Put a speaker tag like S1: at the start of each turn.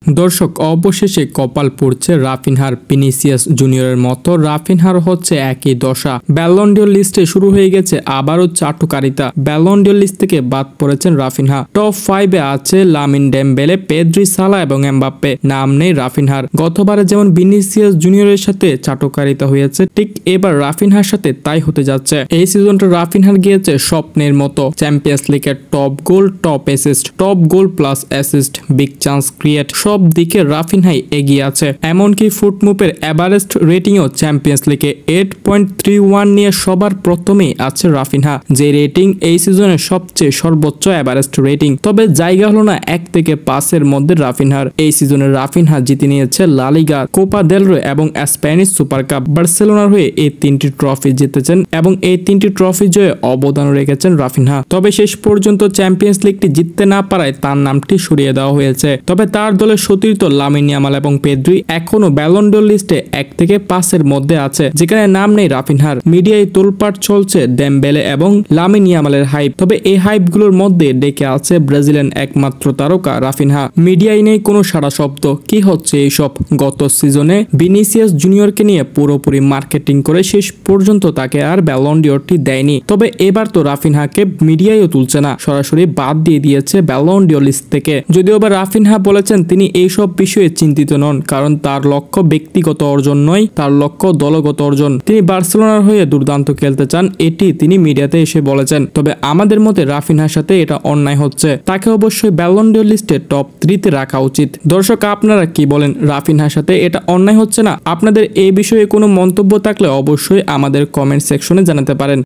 S1: দর্শক অবশেষে কপাল পড়ছে রাফিনহার। ভিনিসিয়াস জুনিয়রের মতো রাফিনহার হচ্ছে একই দশা। ব্যালন ডিওর লিস্টে শুরু হয়ে গেছে আবারও চাটুকারিতা। ব্যালন ডিওর লিস্ট থেকে বাদ পড়েছেন রাফিনহা। টপ 5-এ আছে লামিন ডেম্বেলে, পেদ্রি, সালা এবং এমবাপ্পে, নাম নেই রাফিনহার। গতবারে যেমন ভিনিসিয়াস জুনিয়রের সাথে চাটুকারিতা হয়েছে, ঠিক এবার রাফিনহার সাথে তাই হতে যাচ্ছে। এই সিজনটা রাফিনহার গিয়েছে স্বপ্নের মতো। চ্যাম্পিয়ন্স লিগের টপ গোল, টপ অ্যাসিস্ট, টপ গোল plus assist, big chance create, সব দিকে রাফিনহাই এগিয়ে আছে। এমনকি ফুটমুভের এভারেস্ট রেটিংও চ্যাম্পিয়ন্স লিগে 8.31 নিয়ে সবার প্রথমেই আছে রাফিনহা, যে রেটিং এই সিজনের সবচেয়ে সর্বোচ্চ এভারেস্ট রেটিং। তবে জায়গা হলো না 1 থেকে 5-এর মধ্যে রাফিনহার। এই সিজনে রাফিনহা জিতে নিয়েছে লা লিগা, কোপা দেল রে এবং স্প্যানিশ সুপার কাপ। বার্সেলোনার হয়ে এই 3টি ট্রফি জিতেছেন এবং এই 3টি ট্রফি জয়ে অবদান রেখেছেন রাফিনহা। তবে শেষ পর্যন্ত চ্যাম্পিয়ন্স লিগটি জিততে না পারায় তার নামটি সরিয়ে দেওয়া হয়েছে। তবে তার দলের সতীর্থ লামিন ইয়ামাল এবং পেদ্রি এখনো ব্যালন ডিওর লিস্টে 1 থেকে 5-এর মধ্যে আছে, যেখানে নাম নেই রাফিনহার। মিডিয়ায় তোলপাট চলছে ডেম্বেলে এবং লামিন ইয়ামালের হাইপ। তবে এই হাইপগুলোর মধ্যে ডেকে আছে ব্রাজিলিয়ান একমাত্র তারকা রাফিনহা। মিডিয়ায় নেই কোনো সাড়া শব্দ। কি হচ্ছে এইসব? গত সিজনে ভিনিসিয়াস জুনিয়রকে নিয়ে পুরোপুরি মার্কেটিং করে শেষ পর্যন্ত তাকে আর ব্যালন ডিওরটি দেয়নি। তবে এবার তো রাফিনহাকে মিডিয়ায়ও তুলছে না, সরাসরি বাদ দিয়ে দিয়েছে ব্যালন ডিওর লিস্ট থেকে। যদিও বা রাফিনহা বলেছেন তিনি এইসব বিষয়ে চিন্তিত নন, কারণ তার লক্ষ্য ব্যক্তিগত অর্জন নয়, তার লক্ষ্য দলগত অর্জন। তিনি বার্সেলোনার হয়ে দুর্দান্ত খেলতে চান, এটি তিনি মিডিয়াতে এসে বলেছেন। তবে আমাদের মতে রাফিনহার সাথে এটা অন্যায় হচ্ছে। তাকে অবশ্যই ব্যালন ডিওর লিস্টে টপ 3-তে রাখা উচিত। দর্শক, আপনারা কি বলেন? রাফিনহার সাথে এটা অন্যায় হচ্ছে না? আপনাদের এই বিষয়ে কোনো মন্তব্য থাকলে অবশ্যই আমাদের কমেন্ট সেকশনে জানাতে পারেন।